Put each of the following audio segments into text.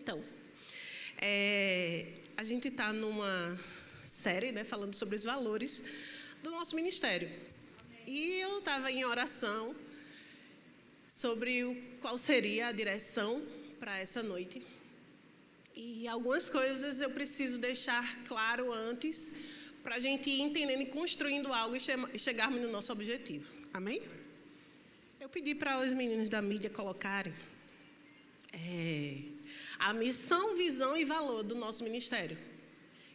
Então, a gente está numa série, né, falando sobre os valores do nosso ministério. E eu estava em oração sobre qual seria a direção para essa noite. E algumas coisas eu preciso deixar claro antes, para a gente ir entendendo e construindo algo e chegarmos no nosso objetivo. Amém? Eu pedi para os meninos da mídia colocarem a missão, visão e valor do nosso ministério.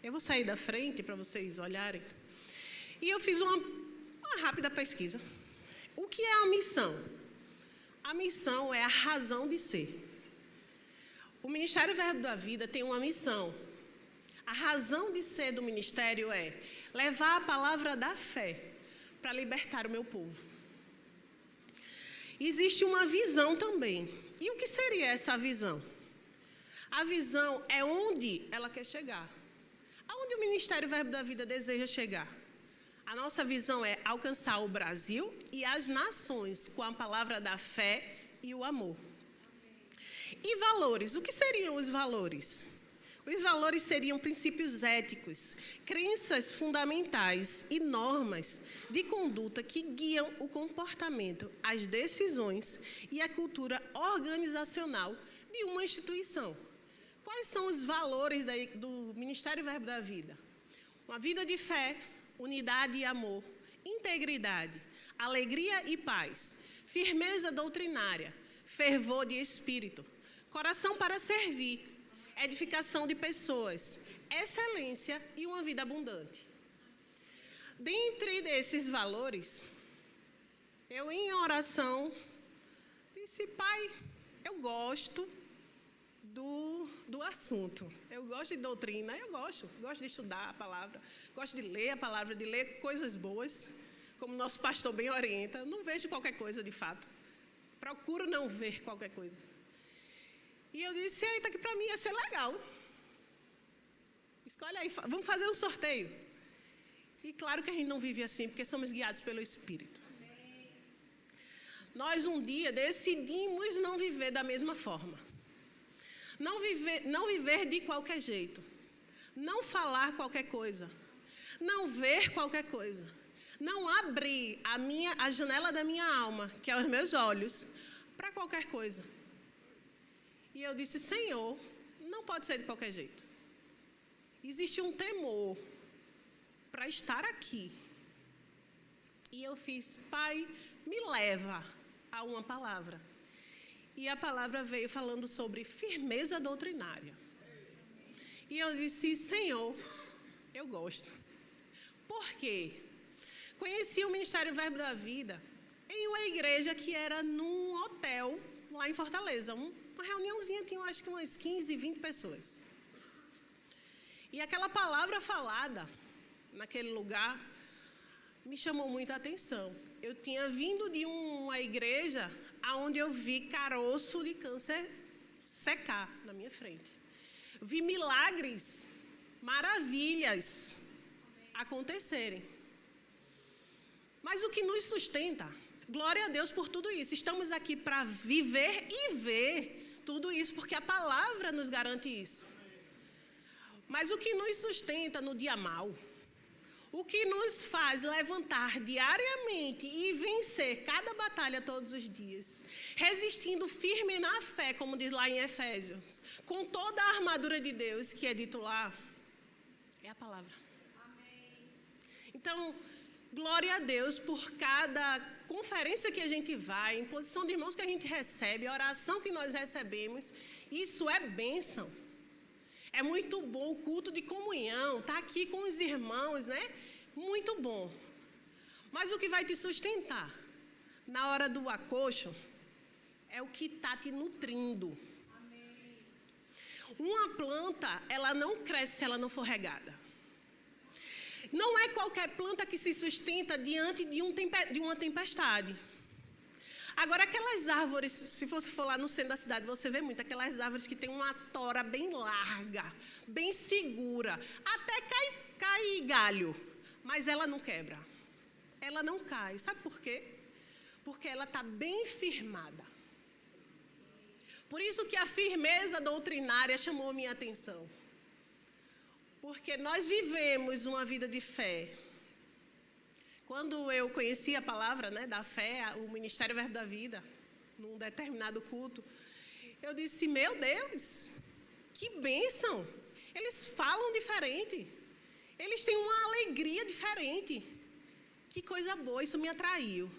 Eu vou sair da frente para vocês olharem. E eu fiz uma rápida pesquisa. O que é a missão? A missão é a razão de ser. O Ministério Verbo da Vida tem uma missão. A razão de ser do ministério é levar a palavra da fé para libertar o meu povo. Existe uma visão também. E o que seria essa visão? A visão é onde ela quer chegar. Aonde o Ministério Verbo da Vida deseja chegar? A nossa visão é alcançar o Brasil e as nações com a palavra da fé e o amor. E valores? O que seriam os valores? Os valores seriam princípios éticos, crenças fundamentais e normas de conduta que guiam o comportamento, as decisões e a cultura organizacional de uma instituição. Quais são os valores do Ministério Verbo da Vida? Uma vida de fé, unidade e amor, integridade, alegria e paz, firmeza doutrinária, fervor de espírito, coração para servir, edificação de pessoas, excelência e uma vida abundante. Dentre desses valores, eu em oração disse, Pai, eu gosto do assunto. Eu gosto de doutrina, eu gosto de estudar a palavra, gosto de ler a palavra, de ler coisas boas, como nosso pastor bem orienta. Não vejo qualquer coisa de fato. Procuro não ver qualquer coisa. E eu disse, eita, que para mim ia ser legal. Escolhe aí, vamos fazer um sorteio. E claro que a gente não vive assim, porque somos guiados pelo Espírito. Nós um dia decidimos não viver da mesma forma. Não viver de qualquer jeito. Não falar qualquer coisa. Não ver qualquer coisa. Não abrir a janela da minha alma, que é os meus olhos, para qualquer coisa. E eu disse, Senhor, não pode ser de qualquer jeito. Existe um temor para estar aqui. E eu fiz, Pai, me leva a uma palavra. E a palavra veio falando sobre firmeza doutrinária. E eu disse, Senhor, eu gosto. Por quê? Conheci o Ministério Verbo da Vida em uma igreja que era num hotel lá em Fortaleza. Uma reuniãozinha tinha, acho que umas 15, 20 pessoas. E aquela palavra falada naquele lugar me chamou muita atenção. Eu tinha vindo de uma igreja onde eu vi caroço de câncer secar na minha frente. Vi milagres, maravilhas acontecerem. Mas o que nos sustenta? Glória a Deus por tudo isso. Estamos aqui para viver e ver tudo isso, porque a palavra nos garante isso. Mas o que nos sustenta no dia mau? O que nos faz levantar diariamente e vencer cada batalha todos os dias, resistindo firme na fé, como diz lá em Efésios, com toda a armadura de Deus, que é dito lá, é a palavra. Amém. Então, glória a Deus por cada conferência que a gente vai, imposição de mãos que a gente recebe, a oração que nós recebemos, isso é bênção. É muito bom o culto de comunhão, estar aqui com os irmãos, né? Muito bom. Mas o que vai te sustentar na hora do acocho é o que está te nutrindo. Amém. Uma planta, ela não cresce se ela não for regada. Não é qualquer planta que se sustenta diante de uma tempestade. Agora, aquelas árvores, se você for lá no centro da cidade, você vê muito aquelas árvores que têm uma tora bem larga, bem segura, até cai galho, mas ela não quebra, ela não cai. Sabe por quê? Porque ela está bem firmada. Por isso que a firmeza doutrinária chamou minha atenção. Porque nós vivemos uma vida de fé. Quando eu conheci a palavra, né, da fé, o Ministério Verbo da Vida, num determinado culto, eu disse, meu Deus, que bênção! Eles falam diferente. Eles têm uma alegria diferente. Que coisa boa, isso me atraiu.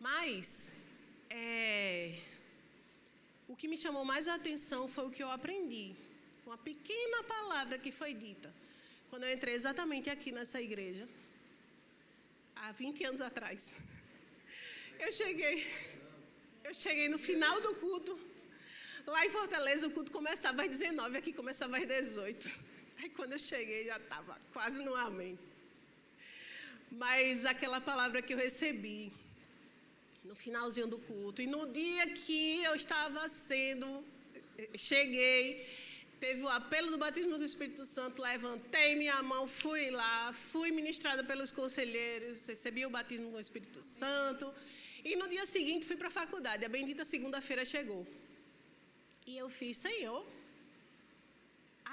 Mas, o que me chamou mais a atenção foi o que eu aprendi. Uma pequena palavra que foi dita. Quando eu entrei exatamente aqui nessa igreja, há 20 anos atrás. Eu cheguei no final do culto. Lá em Fortaleza o culto começava às 19, aqui começava às 18. Aí quando eu cheguei já estava quase no amém. Mas aquela palavra que eu recebi no finalzinho do culto, e no dia que eu estava cheguei, teve o apelo do batismo do Espírito Santo, levantei minha mão, fui lá, fui ministrada pelos conselheiros, recebi o batismo com o Espírito Santo, e no dia seguinte fui para a faculdade, a bendita segunda-feira chegou. E eu fiz, Senhor,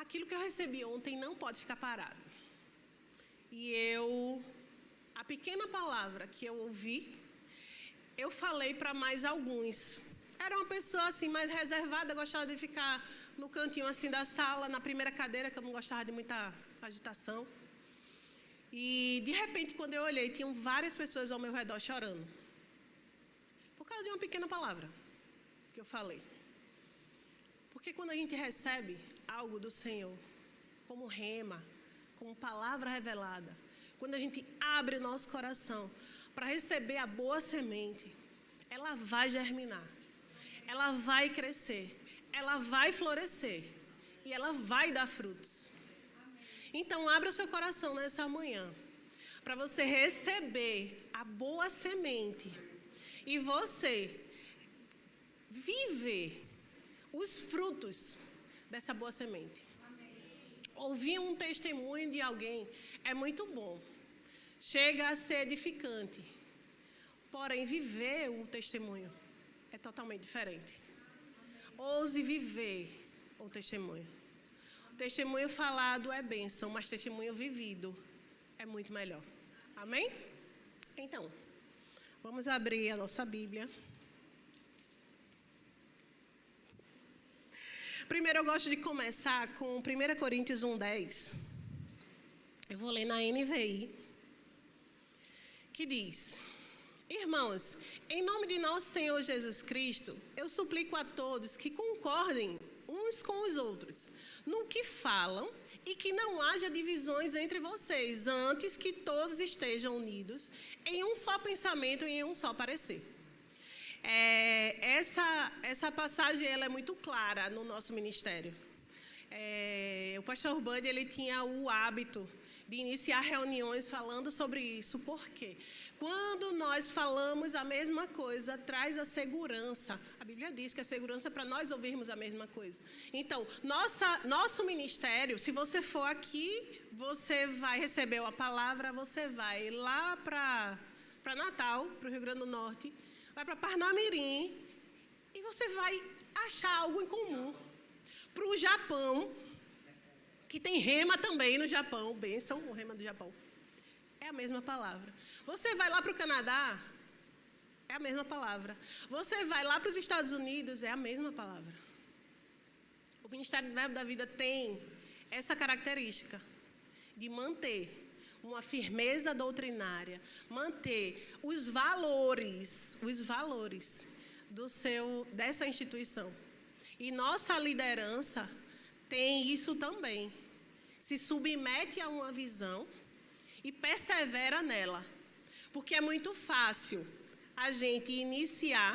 aquilo que eu recebi ontem não pode ficar parado. E a pequena palavra que eu ouvi, eu falei para mais alguns. Era uma pessoa assim mais reservada, gostava de ficar no cantinho assim da sala, na primeira cadeira, que eu não gostava de muita agitação. E de repente, quando eu olhei, tinham várias pessoas ao meu redor chorando. Por causa de uma pequena palavra que eu falei. Porque quando a gente recebe algo do Senhor, como rema, como palavra revelada, quando a gente abre o nosso coração para receber a boa semente, ela vai germinar, ela vai crescer, ela vai florescer e ela vai dar frutos. Então, abra o seu coração nessa manhã para você receber a boa semente e você viver os frutos dessa boa semente. Ouvir um testemunho de alguém é muito bom. Chega a ser edificante. Porém, viver o testemunho é totalmente diferente. Ouse viver o testemunho. O testemunho falado é bênção, mas testemunho vivido é muito melhor. Amém? Então, vamos abrir a nossa Bíblia. Primeiro eu gosto de começar com 1 Coríntios 1:10. Eu vou ler na NVI. Que diz: Irmãos, em nome de nosso Senhor Jesus Cristo, eu suplico a todos que concordem uns com os outros, no que falam, e que não haja divisões entre vocês, antes que todos estejam unidos em um só pensamento e em um só parecer. Essa passagem ela é muito clara no nosso ministério. O pastor Bud, ele tinha o hábito de iniciar reuniões falando sobre isso. Por quê? Quando nós falamos a mesma coisa, traz a segurança. A Bíblia diz que a segurança é para nós ouvirmos a mesma coisa. Então, nosso ministério, se você for aqui, você vai receber a palavra, você vai lá para Natal, para o Rio Grande do Norte, vai para Parnamirim, e você vai achar algo em comum. Para o Japão, que tem rema também no Japão, bênção, o rema do Japão. É a mesma palavra. Você vai lá para o Canadá, é a mesma palavra. Você vai lá para os Estados Unidos, é a mesma palavra. O Ministério do Verbo da Vida tem essa característica de manter uma firmeza doutrinária, manter os valores dessa instituição. E nossa liderança tem isso também. Se submete a uma visão e persevera nela. Porque é muito fácil a gente iniciar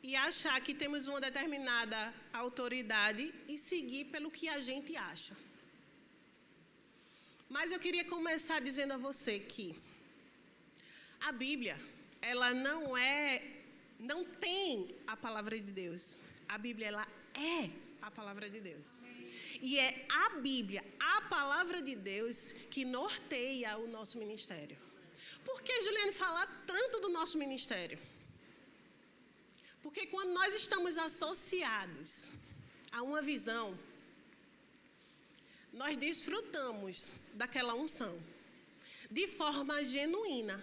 e achar que temos uma determinada autoridade e seguir pelo que a gente acha. Mas eu queria começar dizendo a você que a Bíblia, ela não tem a palavra de Deus. A Bíblia, ela é a palavra de Deus. E é a Bíblia, a palavra de Deus, que norteia o nosso ministério. Por que Juliane fala tanto do nosso ministério? Porque quando nós estamos associados a uma visão, nós desfrutamos daquela unção de forma genuína.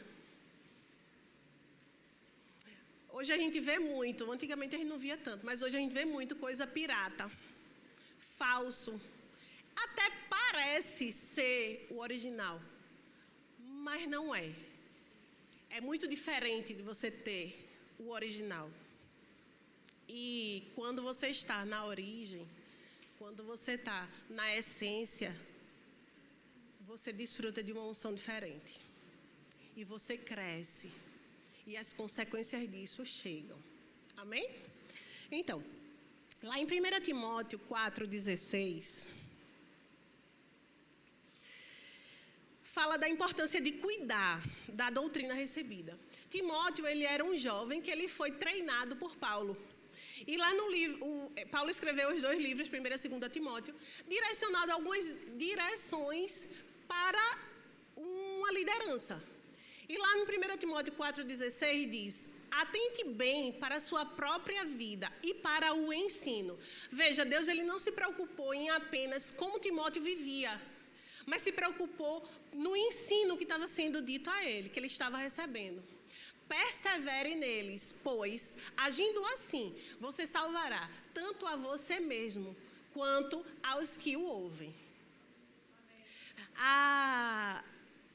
Hoje a gente vê muito, antigamente a gente não via tanto, mas hoje a gente vê muito coisa pirata, falso. Até parece ser o original, mas não é. É muito diferente de você ter o original. E quando você está na origem, quando você está na essência, você desfruta de uma unção diferente. E você cresce. E as consequências disso chegam. Amém? Então, lá em 1 Timóteo 4,16, fala da importância de cuidar da doutrina recebida. Timóteo, ele era um jovem que ele foi treinado por Paulo. E lá no livro, Paulo escreveu os 2 livros, 1 e 2 Timóteo, direcionado a algumas direções para uma liderança. E lá no 1 Timóteo 4,16 diz: atente bem para a sua própria vida e para o ensino. Veja, Deus ele não se preocupou em apenas como Timóteo vivia, mas se preocupou no ensino que estava sendo dito a ele, que ele estava recebendo. Persevere neles, pois, agindo assim, você salvará tanto a você mesmo, quanto aos que o ouvem.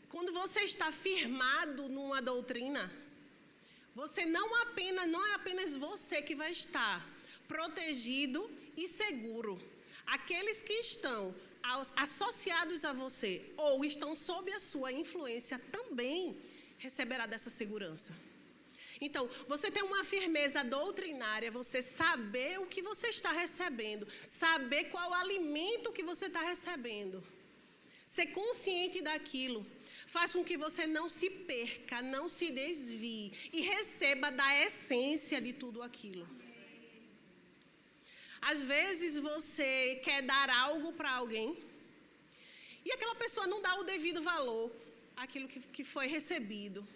Quando você está firmado numa doutrina, você não é apenas você que vai estar protegido e seguro. Aqueles que estão associados a você ou estão sob a sua influência também receberá dessa segurança. Então, você tem uma firmeza doutrinária, você saber o que você está recebendo, saber qual alimento que você está recebendo, ser consciente daquilo, faz com que você não se perca, não se desvie e receba da essência de tudo aquilo. Às vezes você quer dar algo para alguém e aquela pessoa não dá o devido valor àquilo que foi recebido.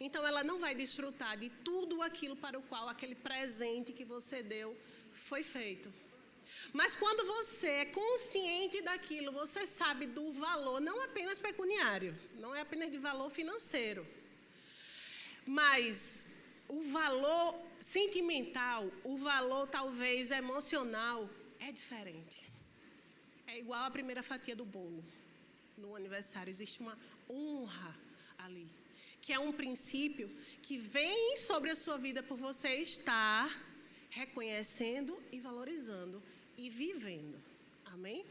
Então ela não vai desfrutar de tudo aquilo para o qual aquele presente que você deu foi feito. Mas quando você é consciente daquilo, você sabe do valor, não apenas pecuniário, não é apenas de valor financeiro, mas o valor sentimental, o valor talvez emocional é diferente. É igual à primeira fatia do bolo. No aniversário existe uma honra ali, que é um princípio que vem sobre a sua vida por você estar reconhecendo e valorizando e vivendo. Amém?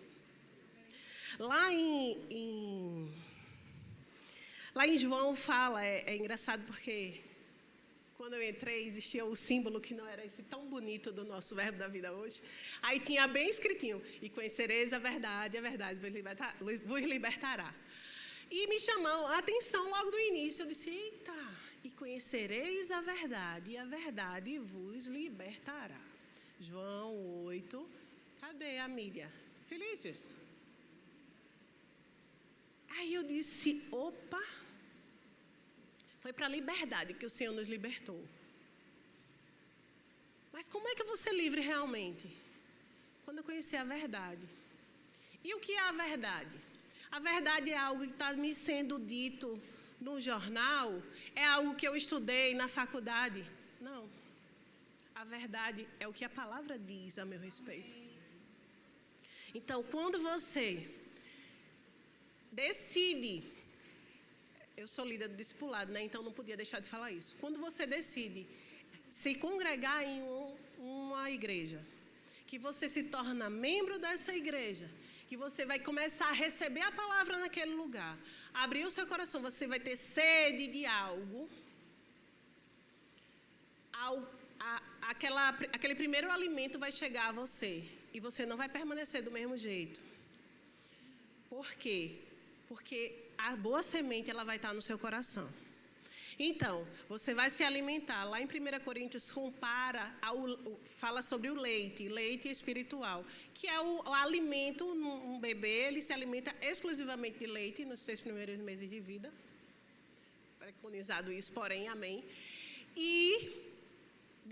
Lá em João fala, é engraçado porque quando eu entrei existia o símbolo que não era esse tão bonito do nosso verbo da vida hoje. Aí tinha bem escritinho: e conhecereis a verdade vos libertará. E me chamou a atenção logo do início. Eu disse: eita, e conhecereis a verdade, e a verdade vos libertará. João 8, cadê a Míria? Felícios. Aí eu disse: opa, foi para a liberdade que o Senhor nos libertou. Mas como é que eu vou ser livre realmente? Quando eu conhecer a verdade. E o que é a verdade? A verdade é algo que está me sendo dito no jornal? É algo que eu estudei na faculdade? Não. A verdade é o que a palavra diz a meu respeito. Então, quando você decide, eu sou líder do discipulado, né? Então não podia deixar de falar isso. Quando você decide se congregar em uma igreja, que você se torna membro dessa igreja, que você vai começar a receber a palavra naquele lugar, abrir o seu coração, você vai ter sede de algo, aquele primeiro alimento vai chegar a você e você não vai permanecer do mesmo jeito. Por quê? Porque a boa semente ela vai estar no seu coração. Então, você vai se alimentar. Lá em 1 Coríntios fala sobre o leite espiritual, que é o alimento. Um bebê, ele se alimenta exclusivamente de leite nos 6 primeiros meses de vida. Preconizado isso, porém, amém. E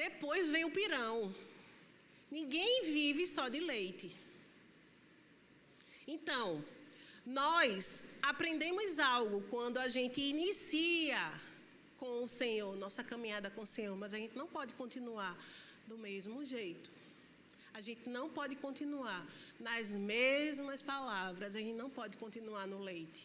Depois vem o pirão. Ninguém vive só de leite. Então, nós aprendemos algo quando a gente inicia com o Senhor, nossa caminhada com o Senhor, mas a gente não pode continuar do mesmo jeito. A gente não pode continuar nas mesmas palavras, a gente não pode continuar no leite.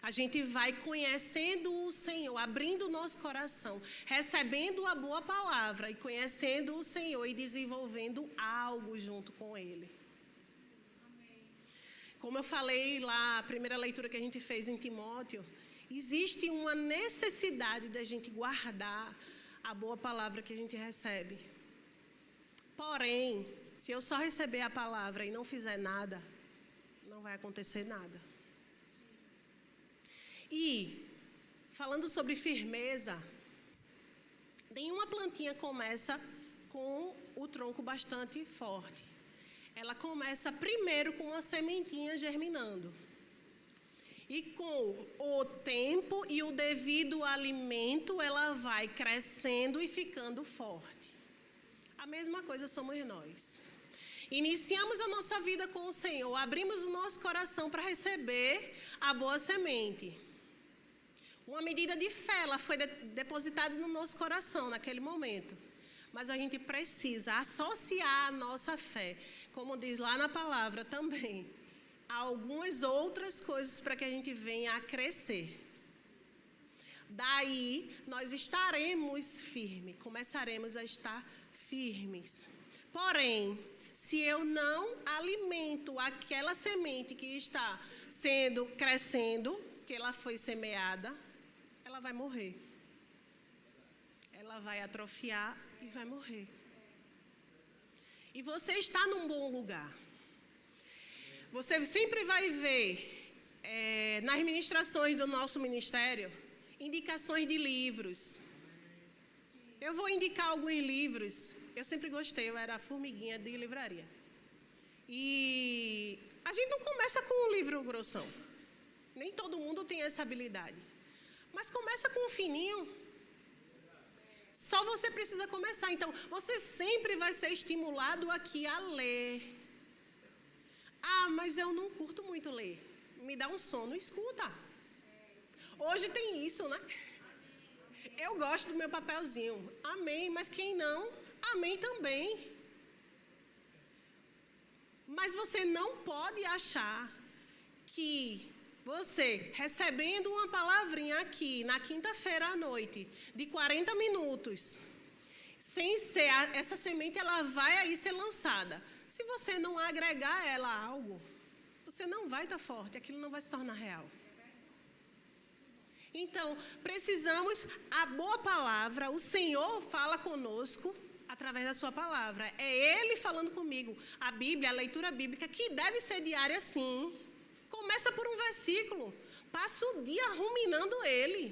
A gente vai conhecendo o Senhor, abrindo o nosso coração, recebendo a boa palavra e conhecendo o Senhor e desenvolvendo algo junto com Ele. Como eu falei lá, a primeira leitura que a gente fez em Timóteo, existe uma necessidade da gente guardar a boa palavra que a gente recebe. Porém, se eu só receber a palavra e não fizer nada, não vai acontecer nada. E, falando sobre firmeza, nenhuma plantinha começa com o tronco bastante forte. Ela começa primeiro com uma sementinha germinando. E com o tempo e o devido alimento, ela vai crescendo e ficando forte. A mesma coisa somos nós. Iniciamos a nossa vida com o Senhor, abrimos o nosso coração para receber a boa semente. Uma medida de fé, ela foi depositada no nosso coração naquele momento. Mas a gente precisa associar a nossa fé, como diz lá na palavra também, a algumas outras coisas para que a gente venha a crescer. Daí, nós estaremos firmes, começaremos a estar firmes. Porém, se eu não alimento aquela semente que está crescendo, que ela foi semeada, ela vai morrer. Ela vai atrofiar e vai morrer. E você está num bom lugar. Você sempre vai ver, nas ministrações do nosso ministério, indicações de livros. Eu vou indicar alguns livros. Eu sempre gostei, eu era a formiguinha de livraria. E a gente não começa com um livro grossão. Nem todo mundo tem essa habilidade. Mas começa com um fininho. Só você precisa começar. Então, você sempre vai ser estimulado aqui a ler. Ah, mas eu não curto muito ler. Me dá um sono, escuta. Hoje tem isso, né? Eu gosto do meu papelzinho. Amém, mas quem não, amém também. Mas você não pode achar que você, recebendo uma palavrinha aqui, na quinta-feira à noite, de 40 minutos, sem ser, essa semente ela vai aí ser lançada. Se você não agregar ela a algo, você não vai estar forte, aquilo não vai se tornar real. Então, precisamos, a boa palavra, o Senhor fala conosco através da sua palavra. É Ele falando comigo. A Bíblia, a leitura bíblica, que deve ser diária sim. Começa por um versículo, passa o dia ruminando ele.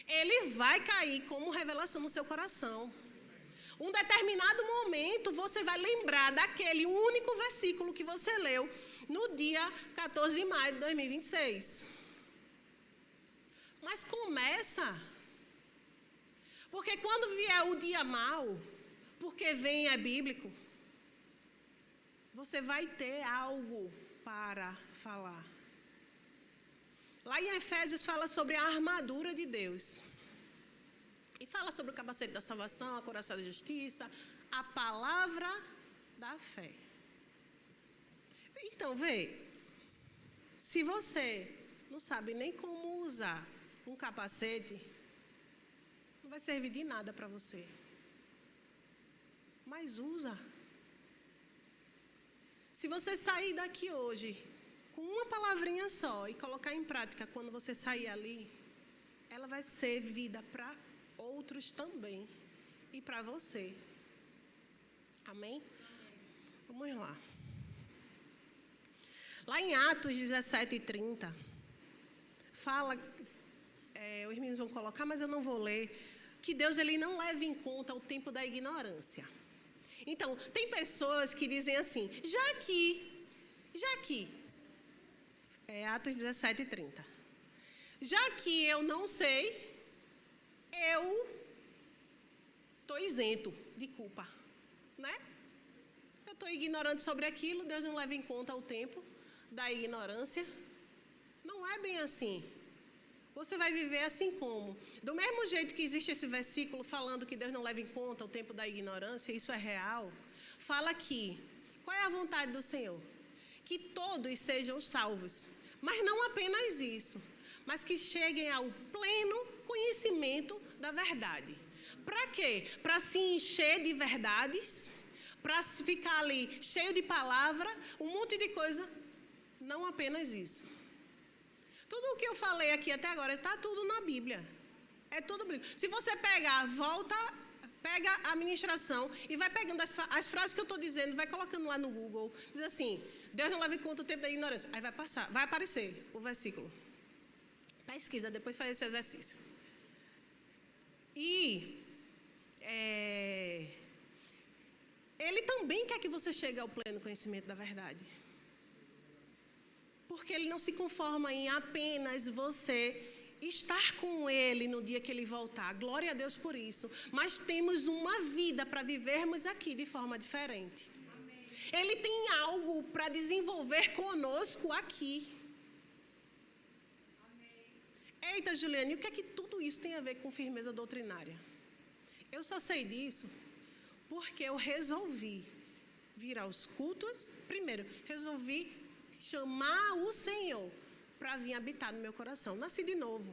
Ele vai cair como revelação no seu coração. Um determinado momento, você vai lembrar daquele único versículo que você leu no dia 14 de maio de 2026. Mas começa. Porque quando vier o dia mau, porque vem é bíblico, você vai ter algo para falar. Lá em Efésios fala sobre a armadura de Deus. E fala sobre o capacete da salvação, a couraça da justiça, a palavra da fé. Então, vê, se você não sabe nem como usar um capacete, não vai servir de nada para você. Mas usa. Se você sair daqui hoje com uma palavrinha só e colocar em prática quando você sair ali, ela vai ser vida para outros também e para você. Amém? Vamos lá. Lá em Atos 17:30, fala, os meninos vão colocar, mas eu não vou ler, que Deus ele não leva em conta o tempo da ignorância. Então, tem pessoas que dizem assim, já que, Atos 17:30, já que eu não sei, eu estou isento de culpa, né? Eu estou ignorante sobre aquilo, Deus não leva em conta o tempo da ignorância. Não é bem assim. Você vai viver assim como? Do mesmo jeito que existe esse versículo falando que Deus não leva em conta o tempo da ignorância, isso é real. Fala aqui, qual é a vontade do Senhor? Que todos sejam salvos. Mas não apenas isso, mas que cheguem ao pleno conhecimento da verdade. Para quê? Para se encher de verdades, para ficar ali cheio de palavra, um monte de coisa. Não apenas isso. Tudo o que eu falei aqui até agora está tudo na Bíblia. É tudo bíblico. Se você pegar, pega a ministração e vai pegando as frases que eu estou dizendo, vai colocando lá no Google, diz assim, Deus não leva em conta o tempo da ignorância. Aí vai aparecer o versículo. Pesquisa, depois faz esse exercício. E Ele também quer que você chegue ao pleno conhecimento da verdade. Porque Ele não se conforma em apenas você estar com Ele no dia que Ele voltar. Glória a Deus por isso. Mas temos uma vida para vivermos aqui de forma diferente. Amém. Ele tem algo para desenvolver conosco aqui. Amém. Eita, Juliane, o que é que tudo isso tem a ver com firmeza doutrinária? Eu só sei disso porque eu resolvi vir aos cultos. Primeiro, resolvi chamar o Senhor para vir habitar no meu coração. Nasci de novo.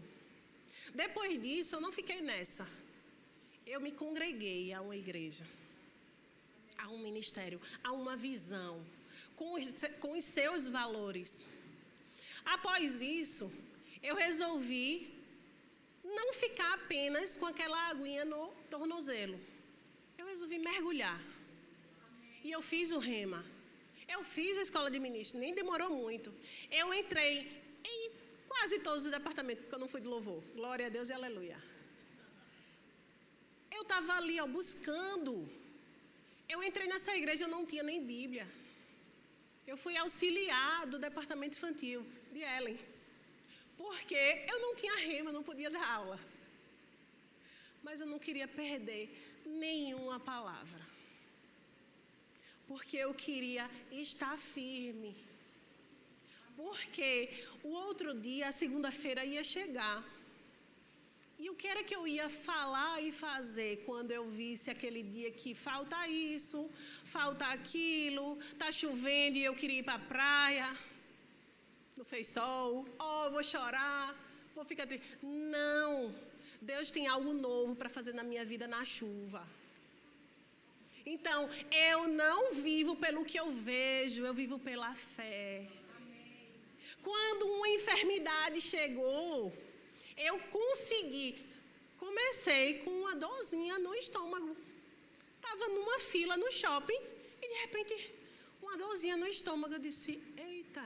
Depois disso, eu não fiquei nessa. Eu me congreguei a uma igreja, a um ministério, a uma visão, com os seus valores. Após isso, eu resolvi não ficar apenas com aquela aguinha no tornozelo. Eu resolvi mergulhar. E eu fiz o rema. Eu fiz a escola de ministro, nem demorou muito. Eu entrei em quase todos os departamentos, porque eu não fui de louvor. Glória a Deus e aleluia. Eu estava ali, ó, buscando. Eu entrei nessa igreja, eu não tinha nem Bíblia. Eu fui auxiliar do departamento infantil, de Ellen. Porque eu não tinha rema, não podia dar aula. Mas eu não queria perder nenhuma palavra. Porque eu queria estar firme. Porque o outro dia, a segunda-feira, ia chegar. E o que era que eu ia falar e fazer quando eu visse aquele dia que falta isso, falta aquilo, tá chovendo e eu queria ir para a praia, não fez sol, vou chorar, vou ficar triste. Não, Deus tem algo novo para fazer na minha vida na chuva. Então, eu não vivo pelo que eu vejo, eu vivo pela fé. Amém. Quando uma enfermidade chegou, eu comecei com uma dorzinha no estômago. Estava numa fila no shopping e, de repente, uma dorzinha no estômago. Eu disse, eita,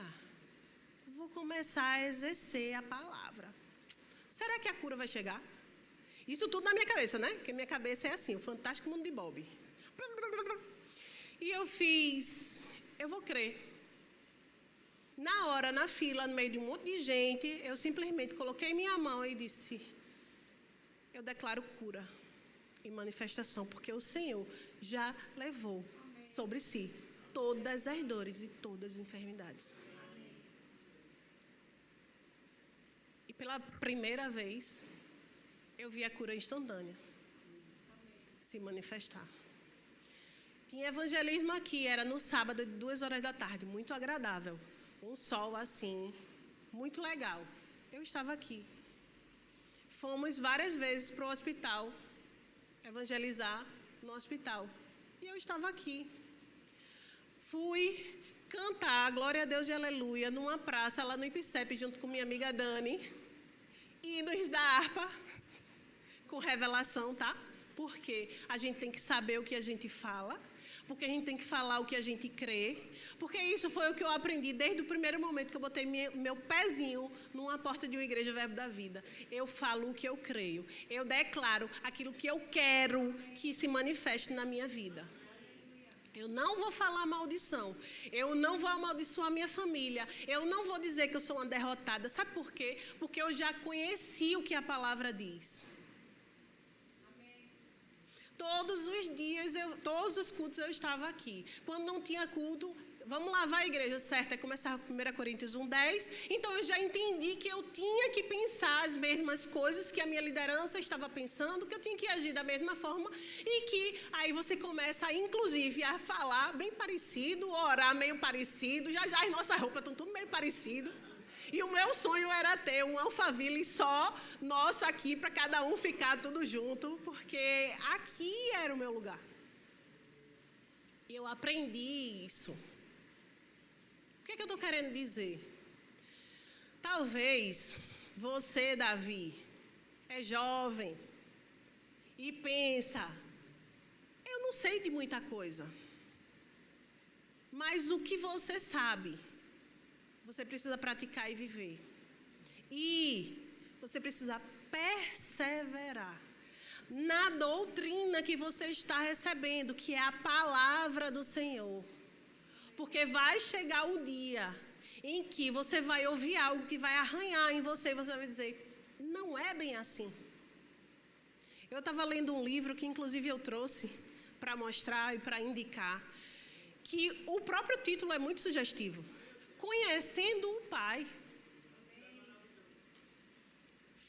vou começar a exercer a palavra. Será que a cura vai chegar? Isso tudo na minha cabeça, né? Porque minha cabeça é assim, o fantástico mundo de Bob. E eu eu vou crer. Na hora, na fila, no meio de um monte de gente, eu simplesmente coloquei minha mão e disse, eu declaro cura e manifestação, porque o Senhor já levou sobre si todas as dores e todas as enfermidades. E pela primeira vez, eu vi a cura instantânea se manifestar. Tinha evangelismo aqui, era no sábado, de 14h, muito agradável. Um sol assim, muito legal. Eu estava aqui. Fomos várias vezes para o hospital, evangelizar no hospital. E eu estava aqui. Fui cantar, glória a Deus e aleluia, numa praça lá no IPCEP, junto com minha amiga Dani, hinos da harpa, com revelação, tá? Porque a gente tem que saber o que a gente fala, porque a gente tem que falar o que a gente crê, porque isso foi o que eu aprendi desde o primeiro momento que eu botei meu pezinho numa porta de uma igreja Verbo da Vida. Eu falo o que eu creio, eu declaro aquilo que eu quero que se manifeste na minha vida. Eu não vou falar maldição, eu não vou amaldiçoar minha família, eu não vou dizer que eu sou uma derrotada. Sabe por quê? Porque eu já conheci o que a palavra diz. Todos os dias, todos os cultos eu estava aqui. Quando não tinha culto, vamos lavar a igreja, certo? Aí começava 1 Coríntios 1:10. Então eu já entendi que eu tinha que pensar as mesmas coisas que a minha liderança estava pensando, que eu tinha que agir da mesma forma e que aí você começa, inclusive, a falar bem parecido, orar meio parecido. Já as nossas roupas estão tudo meio parecido. E o meu sonho era ter um Alphaville só, nosso aqui, para cada um ficar tudo junto, porque aqui era o meu lugar. E eu aprendi isso. O que é que eu estou querendo dizer? Talvez você, Davi, é jovem e pensa, eu não sei de muita coisa, mas o que você sabe, você precisa praticar e viver. E você precisa perseverar na doutrina que você está recebendo, que é a palavra do Senhor. Porque vai chegar o dia em que você vai ouvir algo que vai arranhar em você e você vai dizer, não é bem assim. Eu estava lendo um livro que inclusive eu trouxe para mostrar e para indicar, que o próprio título é muito sugestivo. Conhecendo o Pai.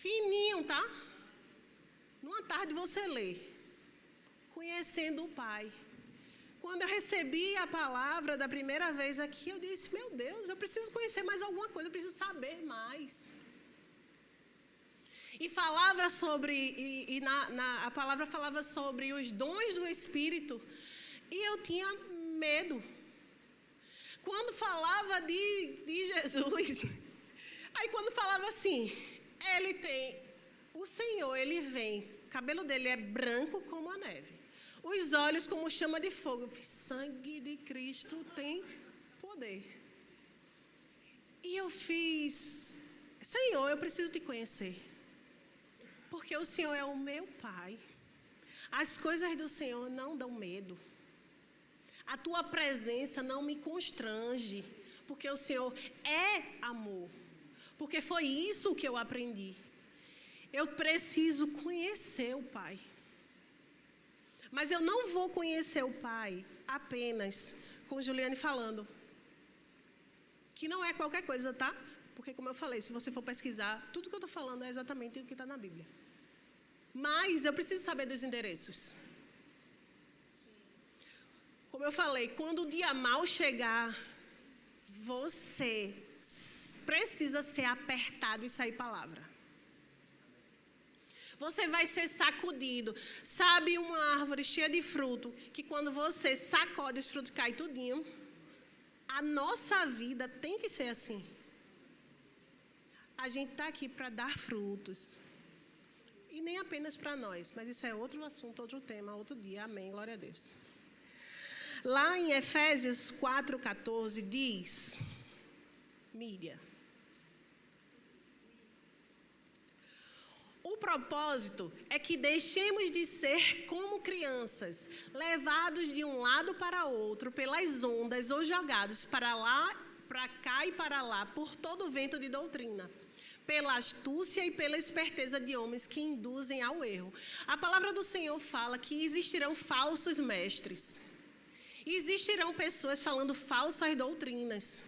Fininho, tá? Numa tarde você lê. Conhecendo o Pai. Quando eu recebi a palavra da primeira vez aqui, eu disse, meu Deus, eu preciso conhecer mais alguma coisa, eu preciso saber mais. E falava sobre, a palavra falava sobre os dons do Espírito, e eu tinha medo. Quando falava de Jesus, aí quando falava assim, ele tem, o Senhor, ele vem, o cabelo dele é branco como a neve. Os olhos como chama de fogo. Sangue de Cristo tem poder. E eu fiz, Senhor, eu preciso te conhecer. Porque o Senhor é o meu Pai. As coisas do Senhor não dão medo. A tua presença não me constrange. Porque o Senhor é amor. Porque foi isso que eu aprendi. Eu preciso conhecer o Pai. Mas eu não vou conhecer o Pai apenas com Juliane falando. Que não é qualquer coisa, tá? Porque, como eu falei, se você for pesquisar, tudo que eu estou falando é exatamente o que está na Bíblia. Mas eu preciso saber dos endereços. Como eu falei, quando o dia mau chegar, você precisa ser apertado e sair palavra. Você vai ser sacudido. Sabe uma árvore cheia de fruto, que quando você sacode os frutos cai tudinho? A nossa vida tem que ser assim. A gente está aqui para dar frutos. E nem apenas para nós, mas isso é outro assunto, outro tema, outro dia. Amém, glória a Deus. Lá em Efésios 4,14 diz, Míria, o propósito é que deixemos de ser como crianças, levados de um lado para outro pelas ondas ou jogados para lá, para cá e para lá por todo o vento de doutrina, pela astúcia e pela esperteza de homens que induzem ao erro. A palavra do Senhor fala que existirão falsos mestres. Existirão pessoas falando falsas doutrinas.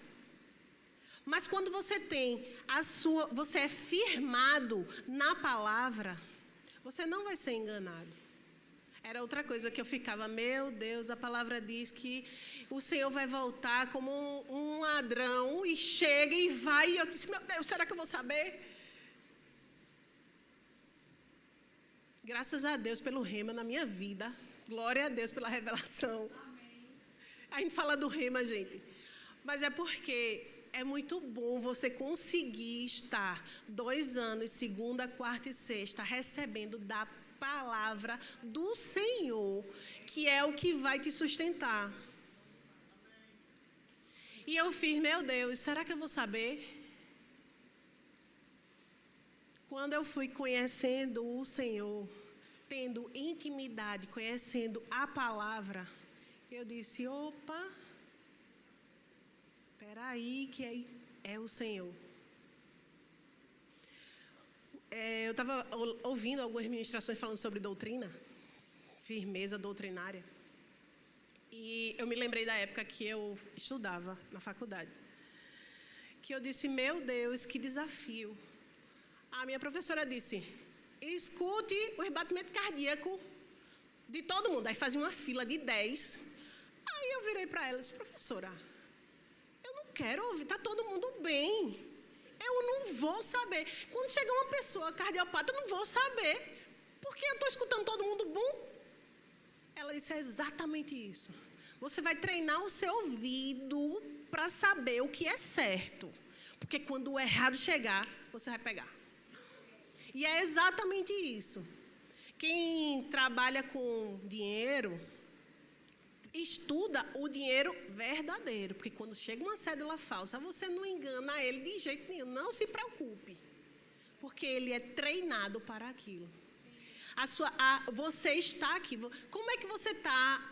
Mas quando você tem você é firmado na palavra, você não vai ser enganado. Era outra coisa que eu ficava, meu Deus, a palavra diz que o Senhor vai voltar como um ladrão e chega e vai. E eu disse, meu Deus, será que eu vou saber? Graças a Deus pelo rema na minha vida. Glória a Deus pela revelação. Amém. A gente fala do rema, gente. Mas é porque é muito bom você conseguir estar 2 anos, segunda, quarta e sexta, recebendo da palavra do Senhor, que é o que vai te sustentar. E eu fiz, meu Deus, será que eu vou saber? Quando eu fui conhecendo o Senhor, tendo intimidade, conhecendo a palavra, eu disse, opa, peraí, que é o Senhor. Eu estava ouvindo algumas ministrações falando sobre doutrina, firmeza doutrinária. E eu me lembrei da época que eu estudava na faculdade. Que eu disse, meu Deus, que desafio. A minha professora disse, escute o batimento cardíaco de todo mundo. Aí fazia uma fila de 10. Aí eu virei para ela e disse, professora, eu não quero ouvir, está todo mundo bem. Eu não vou saber. Quando chegar uma pessoa cardiopata, eu não vou saber. Porque eu estou escutando todo mundo bom. Ela disse, é exatamente isso. Você vai treinar o seu ouvido para saber o que é certo. Porque quando o errado chegar, você vai pegar. E é exatamente isso. Quem trabalha com dinheiro, estuda o dinheiro verdadeiro. Porque quando chega uma cédula falsa, você não engana ele de jeito nenhum. Não se preocupe. Porque ele é treinado para aquilo. Você está aqui. Como é que você está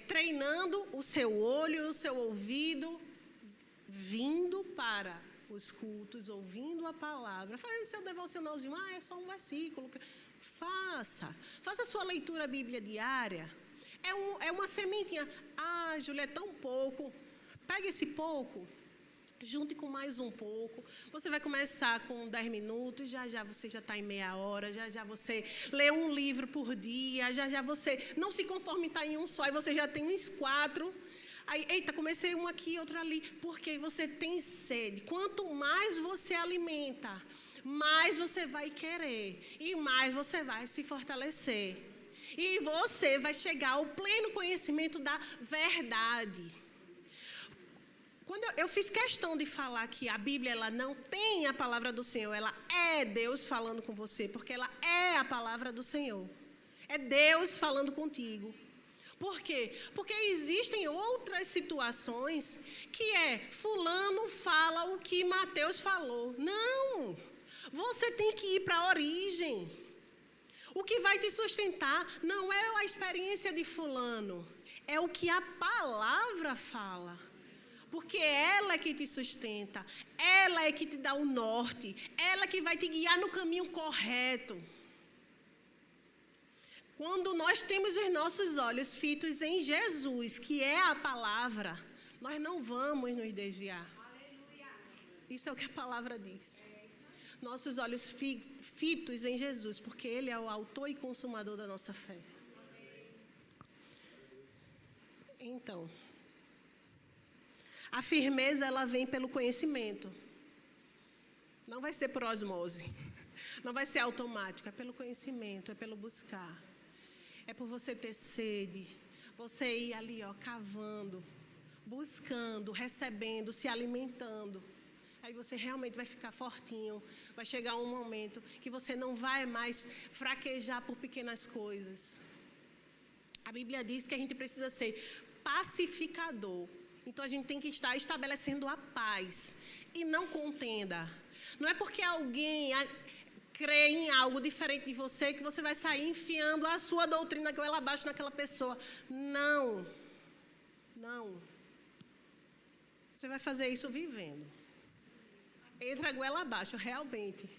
treinando o seu olho, o seu ouvido, vindo para os cultos, ouvindo a palavra, fazendo seu devocionalzinho, é só um versículo. Faça a sua leitura bíblia diária. É uma sementinha. Júlia, é tão pouco. Pega esse pouco, junte com mais um pouco. Você vai começar com 10 minutos, já você já está em meia hora, já você lê um livro por dia, já você não se conforma em estar em um só, e você já tem uns 4. Aí, eita, comecei um aqui, outro ali, porque você tem sede. Quanto mais você alimenta, mais você vai querer e mais você vai se fortalecer. E você vai chegar ao pleno conhecimento da verdade. Quando eu fiz questão de falar que a Bíblia ela não tem a palavra do Senhor, ela é Deus falando com você, porque ela é a palavra do Senhor. É Deus falando contigo. Por quê? Porque existem outras situações que fulano fala o que Mateus falou. Não! Você tem que ir para a origem. O que vai te sustentar não é a experiência de fulano, é o que a palavra fala. Porque ela é que te sustenta, ela é que te dá o norte, ela é que vai te guiar no caminho correto. Quando nós temos os nossos olhos fitos em Jesus, que é a palavra, nós não vamos nos desviar. Aleluia. Isso é o que a palavra diz. Nossos olhos fitos em Jesus, porque Ele é o autor e consumador da nossa fé. Então, a firmeza ela vem pelo conhecimento. Não vai ser por osmose. Não vai ser automático, é pelo conhecimento, é pelo buscar. É por você ter sede, você ir ali, cavando, buscando, recebendo, se alimentando. Aí você realmente vai ficar fortinho, vai chegar um momento que você não vai mais fraquejar por pequenas coisas. A Bíblia diz que a gente precisa ser pacificador. Então a gente tem que estar estabelecendo a paz e não contenda. Não é porque alguém crê em algo diferente de você que você vai sair enfiando a sua doutrina goela abaixo naquela pessoa. Não. Não. Você vai fazer isso vivendo. Entra a goela abaixo, realmente.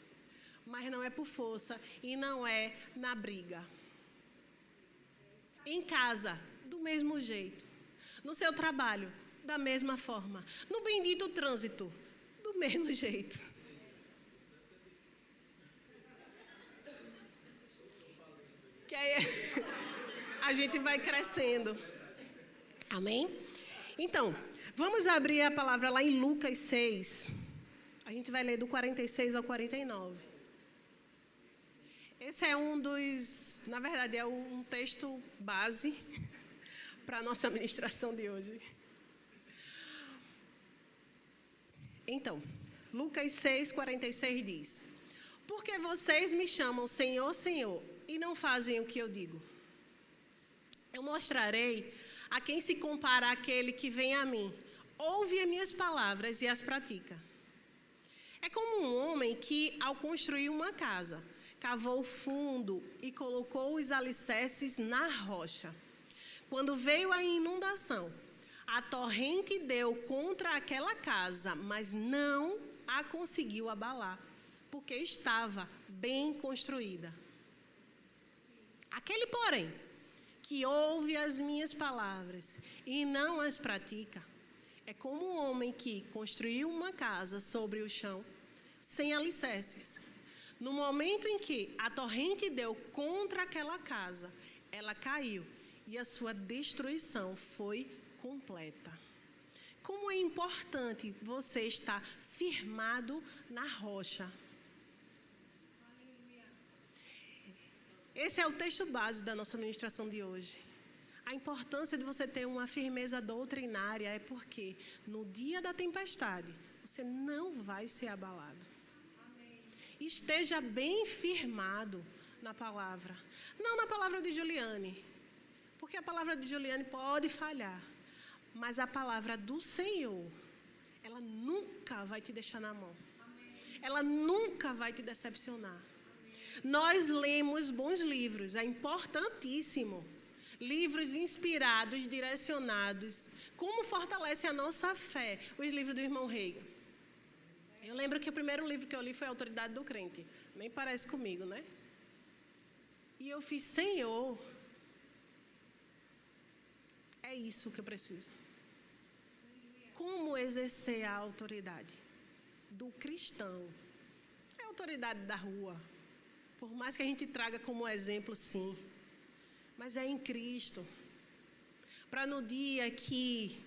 Mas não é por força e não é na briga. Em casa, do mesmo jeito. No seu trabalho, da mesma forma. No bendito trânsito, do mesmo jeito. Que aí a gente vai crescendo. Amém? Então, vamos abrir a palavra lá em Lucas 6. A gente vai ler do 46 ao 49. Esse é um dos... Na verdade, é um texto base para a nossa ministração de hoje. Então, Lucas 6, 46 diz: Porque vocês me chamam Senhor, Senhor, e não fazem o que eu digo. Eu mostrarei a quem se compara aquele que vem a mim, ouve as minhas palavras e as pratica. É como um homem que, ao construir uma casa, cavou fundo e colocou os alicerces na rocha. Quando veio a inundação, a torrente deu contra aquela casa, mas não a conseguiu abalar, porque estava bem construída. Aquele, porém, que ouve as minhas palavras e não as pratica, é como um homem que construiu uma casa sobre o chão, sem alicerces. No momento em que a torrente deu contra aquela casa, ela caiu e a sua destruição foi completa. Como é importante você estar firmado na rocha. Esse é o texto base da nossa ministração de hoje. A importância de você ter uma firmeza doutrinária é porque no dia da tempestade você não vai ser abalado. Esteja bem firmado na palavra. Não na palavra de Juliane, porque a palavra de Juliane pode falhar. Mas a palavra do Senhor, ela nunca vai te deixar na mão. Ela nunca vai te decepcionar. Nós lemos bons livros, é importantíssimo. Livros inspirados, direcionados. Como fortalece a nossa fé? Os livros do irmão Reagan. Eu lembro que o primeiro livro que eu li foi A Autoridade do Crente. Nem parece comigo, né? E eu fiz, Senhor, é isso que eu preciso. Como exercer a autoridade do cristão? É a autoridade da rua. Por mais que a gente traga como exemplo, sim. Mas é em Cristo. Para no dia que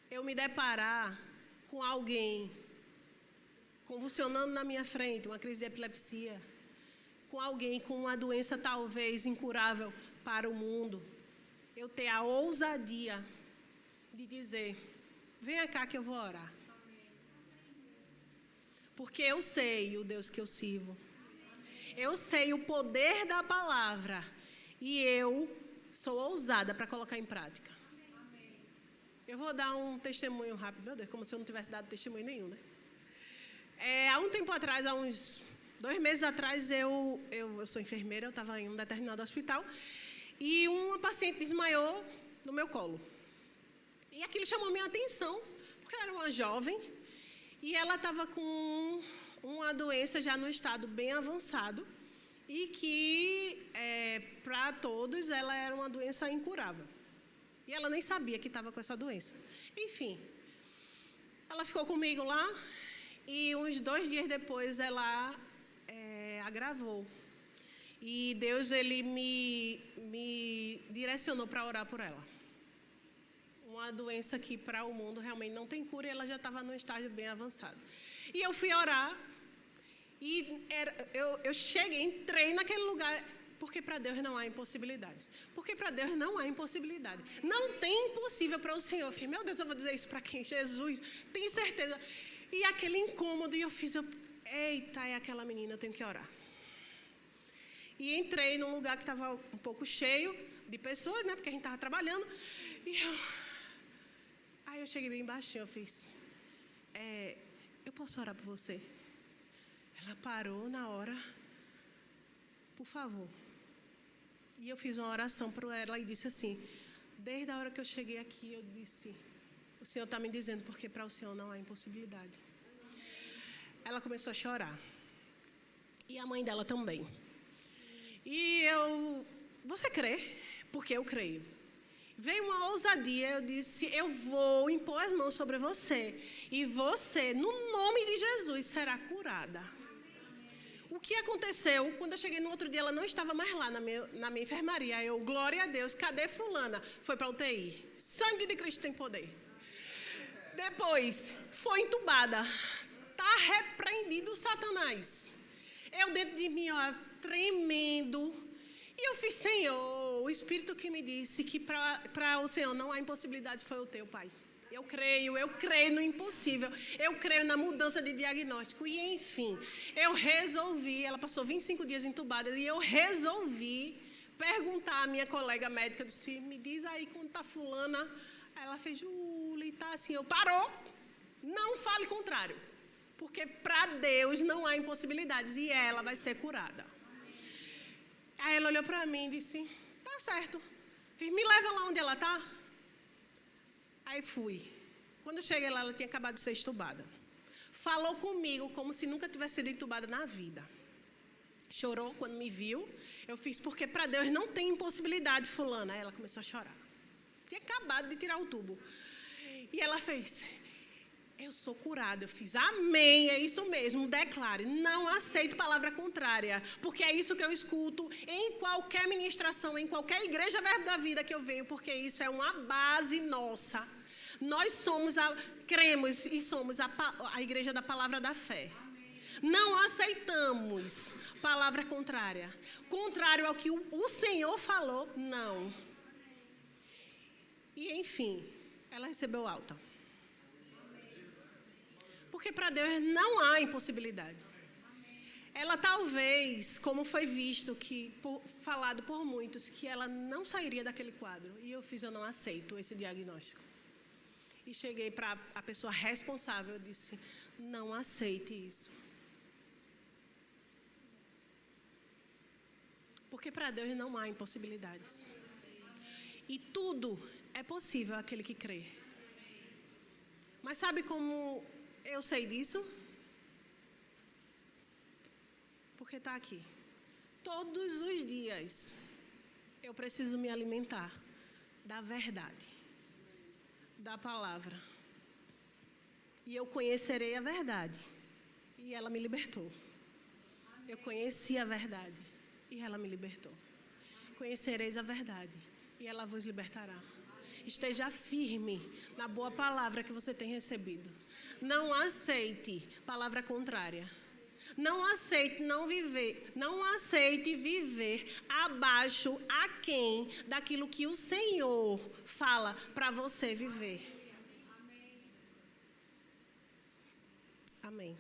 eu me deparar com alguém convulsionando na minha frente, uma crise de epilepsia, com alguém com uma doença talvez incurável para o mundo, eu ter a ousadia de dizer, venha cá que eu vou orar. Porque eu sei o Deus que eu sirvo. Eu sei o poder da palavra. E eu sou ousada para colocar em prática. Eu vou dar um testemunho rápido, meu Deus, como se eu não tivesse dado testemunho nenhum, né? Há um tempo atrás, há uns 2 meses atrás, eu sou enfermeira, eu estava em um determinado hospital, e uma paciente desmaiou no meu colo. E aquilo chamou minha atenção, porque ela era uma jovem, e ela estava com uma doença já no estado bem avançado, e que, para todos, ela era uma doença incurável. E ela nem sabia que estava com essa doença. Enfim, ela ficou comigo lá, e uns 2 dias depois ela agravou. E Deus, Ele me direcionou para orar por ela. Uma doença que para o mundo realmente não tem cura, e ela já estava num estágio bem avançado. E eu fui orar, e eu cheguei, entrei naquele lugar, porque para Deus não há impossibilidades. Porque para Deus não há impossibilidade. Não tem impossível para o Senhor. Eu falei, meu Deus, eu vou dizer isso para quem? Jesus, tem certeza. E aquele incômodo, e eu fiz, eita, é aquela menina, eu tenho que orar. E entrei num lugar que estava um pouco cheio de pessoas, né, porque a gente estava trabalhando. E aí eu cheguei bem baixinho, eu fiz, eu posso orar por você? Ela parou na hora, por favor. E eu fiz uma oração para ela e disse assim, desde a hora que eu cheguei aqui, eu disse, o Senhor está me dizendo, porque para o Senhor não há impossibilidade. Ela começou a chorar. E a mãe dela também. E você crê? Porque eu creio. Veio uma ousadia, eu disse, eu vou impor as mãos sobre você. E você, no nome de Jesus, será curada. O que aconteceu? Quando eu cheguei no outro dia, ela não estava mais lá na minha enfermaria. Eu, glória a Deus, cadê fulana? Foi para a UTI. Sangue de Cristo tem poder. Depois, foi entubada. Está repreendido Satanás. Eu dentro de mim, tremendo. E eu fiz, Senhor, o Espírito que me disse que para o Senhor não há impossibilidade foi o teu, Pai. Eu creio no impossível, eu creio na mudança de diagnóstico. E enfim, eu resolvi, ela passou 25 dias entubada, e eu resolvi perguntar à minha colega médica, disse, me diz aí quando está fulana. Ela fez, Júlia, está assim, parou, não fale contrário, porque para Deus não há impossibilidades, e ela vai ser curada. Aí ela olhou para mim e disse, tá certo, me leva lá onde ela está. Aí fui. Quando eu cheguei lá, ela tinha acabado de ser entubada. Falou comigo como se nunca tivesse sido entubada na vida. Chorou quando me viu. Eu fiz porque para Deus não tem impossibilidade, fulana. Aí ela começou a chorar. Tinha acabado de tirar o tubo. E ela fez, eu sou curada. Eu fiz, amém, é isso mesmo, declare. Não aceito palavra contrária, porque é isso que eu escuto em qualquer ministração, em qualquer igreja Verbo da Vida que eu venho, porque isso é uma base nossa. Nós somos, cremos e somos a igreja da palavra da fé. Não aceitamos palavra contrária. Contrário ao que o Senhor falou, não. E, enfim, ela recebeu alta. Porque para Deus não há impossibilidade. Ela talvez, como foi visto, falado por muitos, que ela não sairia daquele quadro. E eu não aceito esse diagnóstico. E cheguei para a pessoa responsável e disse, não aceite isso. Porque para Deus não há impossibilidades. E tudo é possível àquele que crê. Mas sabe como eu sei disso? Porque está aqui. Todos os dias eu preciso me alimentar da verdade, da palavra. E eu conhecerei a verdade. E ela me libertou. Eu conheci a verdade. E ela me libertou. Conhecereis a verdade. E ela vos libertará. Esteja firme na boa palavra que você tem recebido. Não aceite palavra contrária. Não aceite viver abaixo, aquém daquilo que o Senhor fala para você viver. Amém.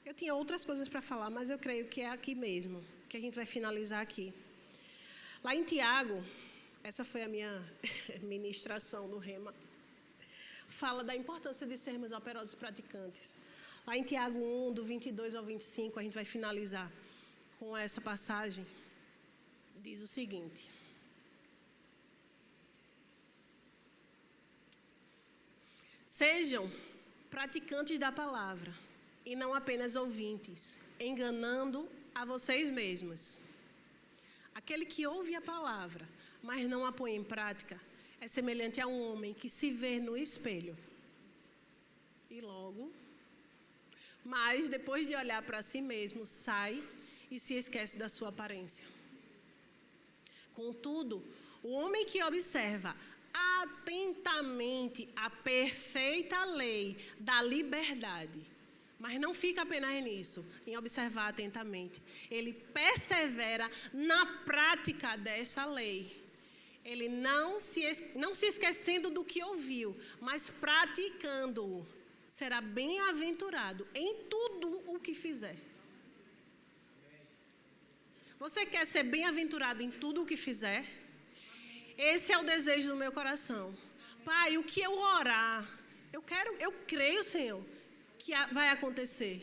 Eu tinha outras coisas para falar, mas eu creio que é aqui mesmo, que a gente vai finalizar aqui. Lá em Tiago, essa foi a minha ministração no Rema, fala da importância de sermos operosos praticantes. Lá em Tiago 1, do 22 ao 25, a gente vai finalizar com essa passagem. Diz o seguinte. Sejam praticantes da palavra e não apenas ouvintes, enganando a vocês mesmos. Aquele que ouve a palavra, mas não a põe em prática, é semelhante a um homem que se vê no espelho. E logo, mas depois de olhar para si mesmo, sai e se esquece da sua aparência. Contudo, o homem que observa atentamente a perfeita lei da liberdade, mas não fica apenas nisso, em observar atentamente. Ele persevera na prática dessa lei. Ele não se esquecendo do que ouviu, mas praticando-o. Será bem-aventurado em tudo o que fizer. Você quer ser bem-aventurado em tudo o que fizer? Esse é o desejo do meu coração. Pai, o que eu orar, eu creio, Senhor, que vai acontecer.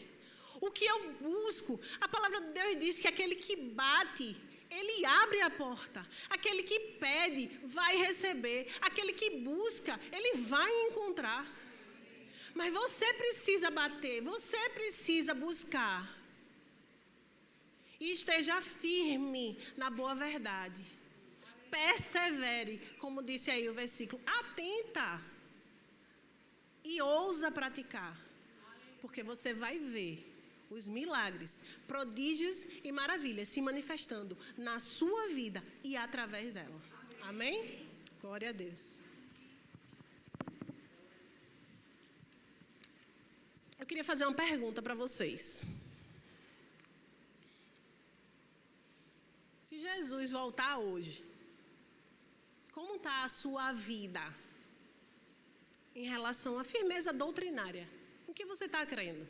O que eu busco, a palavra de Deus diz que aquele que bate, ele abre a porta. Aquele que pede, vai receber. Aquele que busca, ele vai encontrar. Mas você precisa bater, você precisa buscar. E esteja firme na boa verdade. Persevere, como disse aí o versículo. Atenta. E ousa praticar. Porque você vai ver os milagres, prodígios e maravilhas se manifestando na sua vida e através dela. Amém? Glória a Deus. Eu queria fazer uma pergunta para vocês. Se Jesus voltar hoje, como está a sua vida em relação à firmeza doutrinária? O que você está crendo?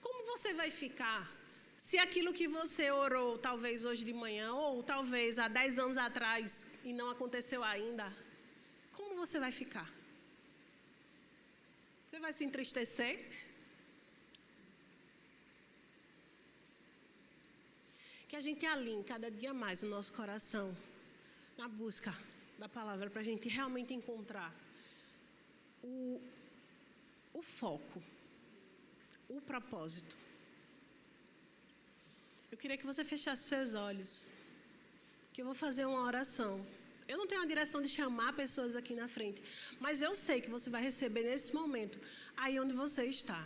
Como você vai ficar se aquilo que você orou talvez hoje de manhã ou talvez há 10 anos atrás e não aconteceu ainda? Como você vai ficar? Você vai se entristecer? Que a gente alinhe cada dia mais o nosso coração na busca da palavra para a gente realmente encontrar o foco, o propósito. Eu queria que você fechasse seus olhos, que eu vou fazer uma oração. Eu não tenho a direção de chamar pessoas aqui na frente, mas eu sei que você vai receber nesse momento, aí onde você está.